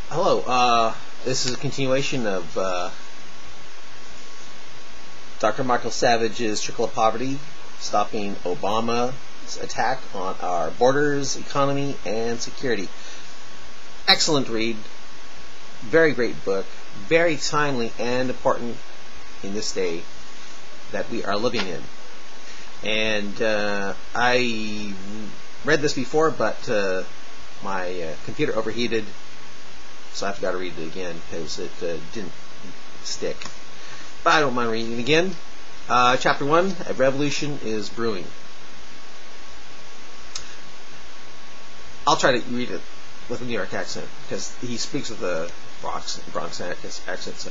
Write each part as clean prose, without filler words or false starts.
Hello, this is a continuation of Dr. Michael Savage's Trickle Up Poverty, stopping Obama's attack on our borders, economy, and security. Excellent read, very great book, very timely and important in this day that we are living in. And I read this before, but my computer overheated, so I've got to read it again because it didn't stick. But I don't mind reading it again. Chapter 1, A Revolution is Brewing. I'll try to read it with a New York accent because he speaks with a Bronx accent. So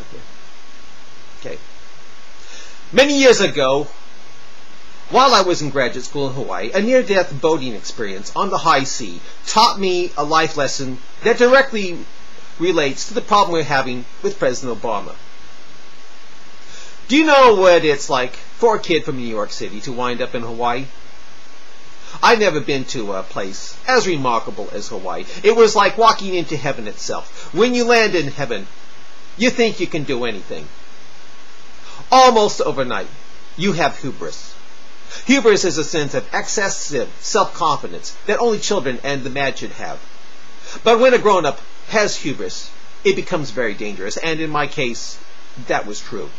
okay. Many years ago, while I was in graduate school in Hawaii, a near-death boating experience on the high sea taught me a life lesson that directly relates to the problem we're having with President Obama. Do you know what it's like for a kid from New York City to wind up in Hawaii? I've never been to a place as remarkable as Hawaii. It was like walking into heaven itself. When you land in heaven, you think you can do anything. Almost overnight, you have hubris. Hubris is a sense of excessive self-confidence that only children and the mad should have. But when a grown-up has hubris, it becomes very dangerous, and in my case, that was true.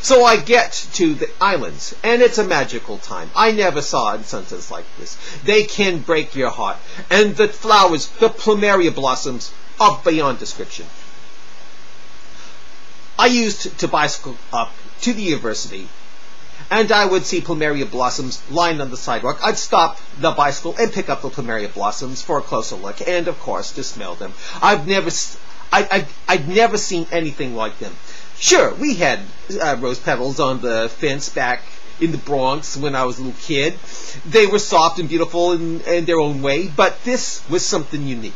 So I get to the islands, and it's a magical time. I never saw sunsets like this. They can break your heart, and the flowers, the plumeria blossoms, are beyond description. I used to bicycle up to the university, and I would see plumeria blossoms lying on the sidewalk. I'd stop the bicycle and pick up the plumeria blossoms for a closer look, and of course to smell them. I'd never seen anything like them. Sure, we had rose petals on the fence back in the Bronx when I was a little kid. They were soft and beautiful in their own way, but this was something unique.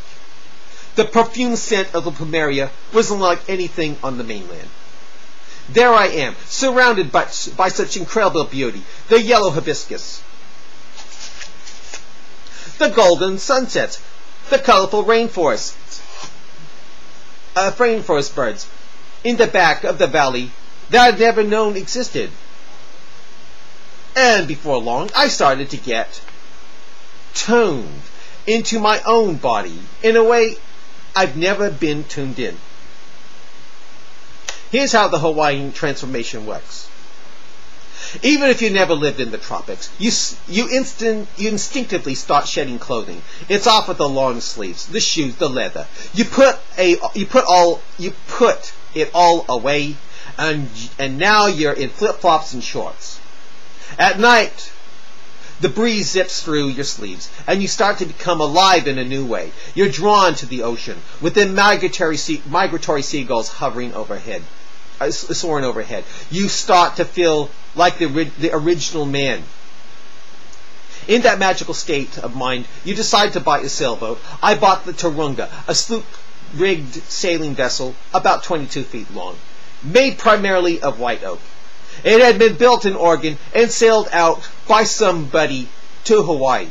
The perfume scent of the plumeria was unlike anything on the mainland. There I am, surrounded by such incredible beauty. The yellow hibiscus, the golden sunsets, the colorful rainforest birds in the back of the valley that I'd never known existed. And before long, I started to get tuned into my own body in a way I've never been tuned in. Here's how the Hawaiian transformation works. Even if you never lived in the tropics, you instinctively start shedding clothing. It's off with the long sleeves, the shoes, the leather. You put it all away, and now you're in flip-flops and shorts. At night, the breeze zips through your sleeves, and you start to become alive in a new way. You're drawn to the ocean, with the migratory seagulls hovering overhead, soaring overhead. You start to feel like the original man. In that magical state of mind, you decide to buy a sailboat. I bought the Turunga, a sloop-rigged sailing vessel about 22 feet long, made primarily of white oak. It had been built in Oregon and sailed out by somebody to Hawaii.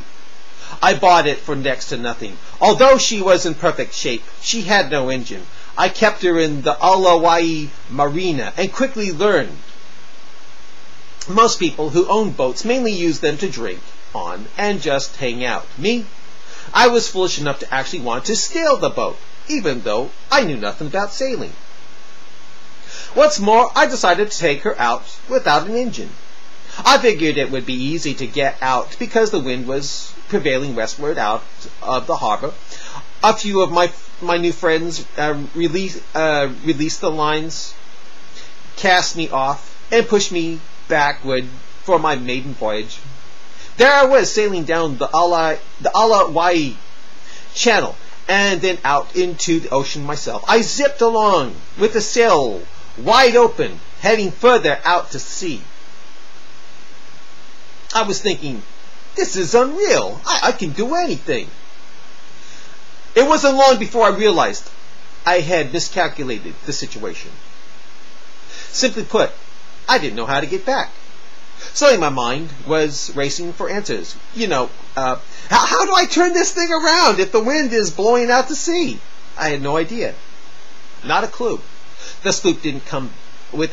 I bought it for next to nothing. Although she was in perfect shape, she had no engine. I kept her in the Alawai Marina and quickly learned most people who own boats mainly use them to drink on and just hang out. Me? I was foolish enough to actually want to steal the boat, even though I knew nothing about sailing. What's more, I decided to take her out without an engine. I figured it would be easy to get out because the wind was prevailing westward out of the harbor. A few of my new friends released the lines, cast me off, and pushed me backward for my maiden voyage. There I was, sailing down the Alawai Channel and then out into the ocean myself. I zipped along with the sail wide open, heading further out to sea. I was thinking, this is unreal. I can do anything. It wasn't long before I realized I had miscalculated the situation. Simply put, I didn't know how to get back. Suddenly my mind was racing for answers. How do I turn this thing around if the wind is blowing out to sea? I had no idea. Not a clue. The sloop didn't come with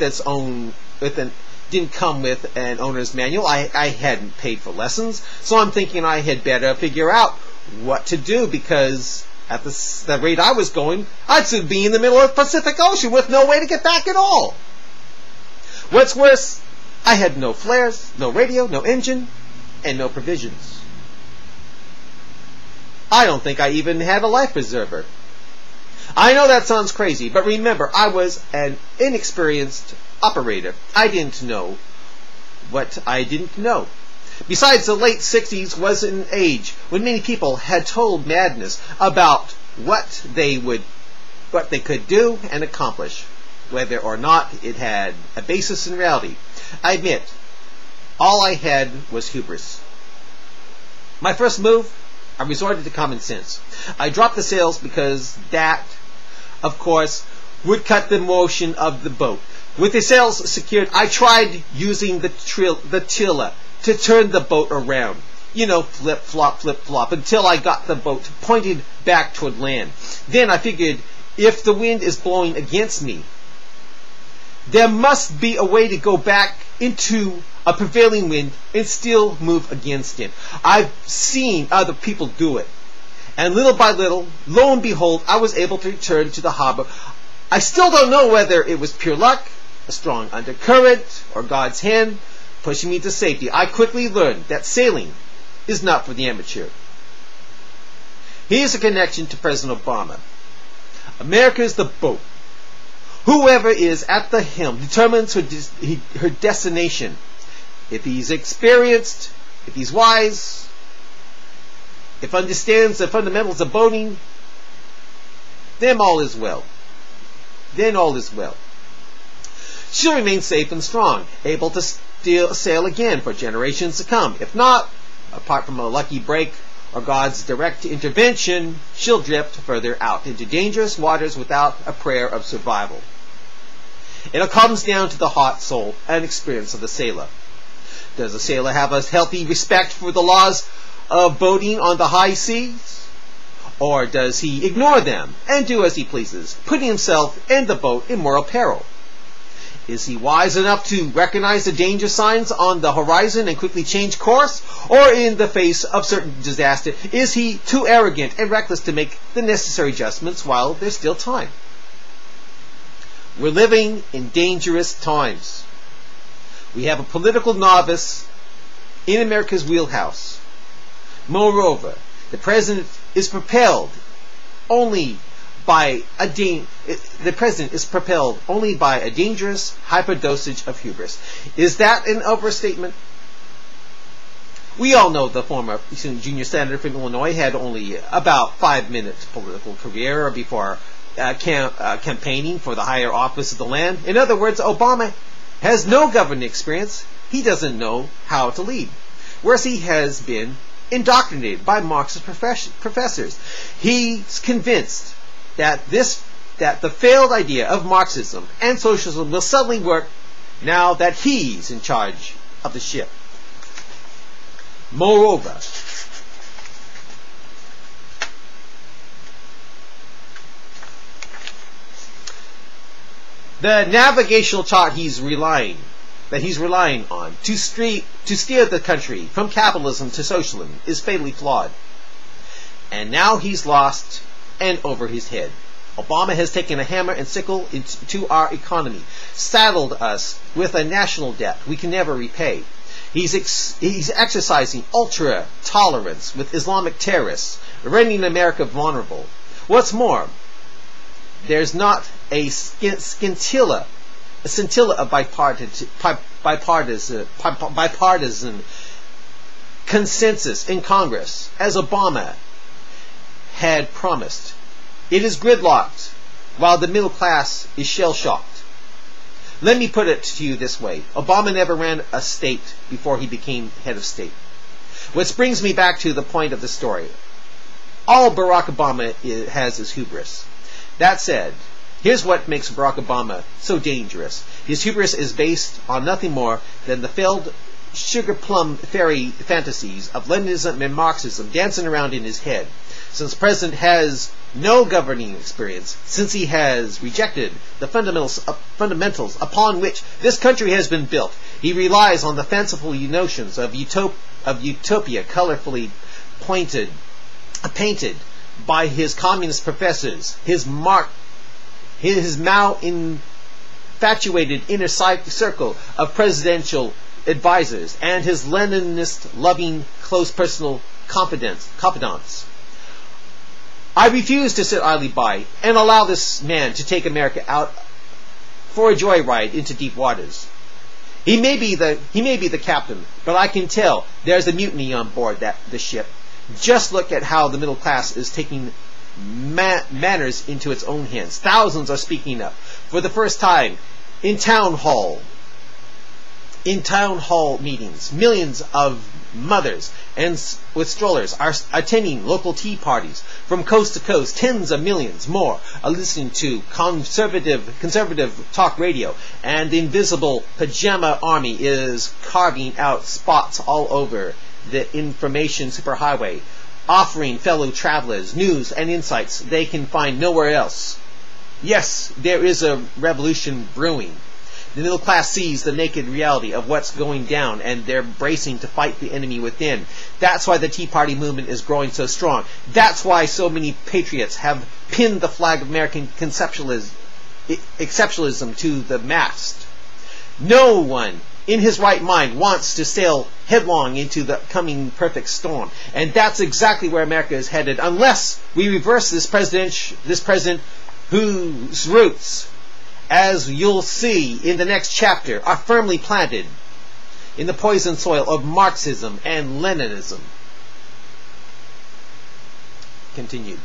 didn't come with an owner's manual. I hadn't paid for lessons, so I'm thinking I had better figure out what to do, because at the rate I was going, I'd soon be in the middle of the Pacific Ocean with no way to get back at all. What's worse, I had no flares, no radio, no engine, and no provisions. I don't think I even had a life preserver. I know that sounds crazy, but remember, I was an inexperienced operator. I didn't know what I didn't know. Besides, the late 60s was an age when many people had total madness about what they could do and accomplish, whether or not it had a basis in reality. I admit, all I had was hubris. My first move, I resorted to common sense. I dropped the sails because that, of course, would cut the motion of the boat. With the sails secured, I tried using the tiller to turn the boat around. You know, flip-flop, until I got the boat pointed back toward land. Then I figured, if the wind is blowing against me, there must be a way to go back into a prevailing wind and still move against it. I've seen other people do it. And little by little, lo and behold, I was able to return to the harbor. I still don't know whether it was pure luck, a strong undercurrent, or God's hand pushing me to safety. I quickly learned that sailing is not for the amateur. Here's a connection to President Obama. America is the boat. Whoever is at the helm determines her destination. If he's experienced, if he's wise, if understands the fundamentals of boating, then all is well. Then all is well. She'll remain safe and strong, able to still sail again for generations to come. If not, apart from a lucky break or God's direct intervention, she'll drift further out into dangerous waters without a prayer of survival. It all comes down to the heart, soul, and experience of the sailor. Does the sailor have a healthy respect for the laws of boating on the high seas? Or does he ignore them and do as he pleases, putting himself and the boat in moral peril? Is he wise enough to recognize the danger signs on the horizon and quickly change course? Or in the face of certain disaster, is he too arrogant and reckless to make the necessary adjustments while there's still time? We're living in dangerous times. We have a political novice in America's wheelhouse. Moreover, the president is propelled only by a dangerous hyperdosage of hubris. Is that an overstatement? We all know the former junior senator from Illinois had only about 5 minutes political career before campaigning for the higher office of the land. In other words, Obama has no governing experience. He doesn't know how to lead, whereas he has been indoctrinated by Marxist professors. He's convinced that the failed idea of Marxism and socialism will suddenly work now that he's in charge of the ship. Moreover, the navigational chart he's relying on to steer the country from capitalism to socialism is fatally flawed. And now he's lost and over his head. Obama has taken a hammer and sickle into our economy, saddled us with a national debt we can never repay. He's exercising ultra tolerance with Islamic terrorists, rendering America vulnerable. What's more, there's not a scintilla of bipartisan consensus in Congress, as Obama had promised. It is gridlocked, while the middle class is shell-shocked. Let me put it to you this way. Obama never ran a state before he became head of state. Which brings me back to the point of the story. All Barack Obama has is hubris. That said, here's what makes Barack Obama so dangerous. His hubris is based on nothing more than the failed sugar plum fairy fantasies of Leninism and Marxism dancing around in his head. Since the president has no governing experience, since he has rejected the fundamentals upon which this country has been built, he relies on the fanciful notions of utopia colorfully painted by his communist professors, his Mao infatuated inner circle of presidential advisors, and his Leninist-loving close personal confidants. I refuse to sit idly by and allow this man to take America out for a joyride into deep waters. He may be the captain, but I can tell there's a mutiny on board the ship. Just look at how the middle class is taking matters into its own hands. Thousands are speaking up for the first time in town hall meetings. Millions of mothers and with strollers are attending local tea parties from coast to coast. Tens of millions more are listening to conservative talk radio, and the invisible pajama army is carving out spots all over the information superhighway, offering fellow travelers news and insights they can find nowhere else. Yes, there is a revolution brewing. The middle class sees the naked reality of what's going down, and they're bracing to fight the enemy within. That's why the Tea Party movement is growing so strong. That's why so many patriots have pinned the flag of American exceptionalism to the mast. No one in his right mind wants to sail headlong into the coming perfect storm, and that's exactly where America is headed, unless we reverse this president whose roots, as you'll see in the next chapter, are firmly planted in the poison soil of Marxism and Leninism. Continued.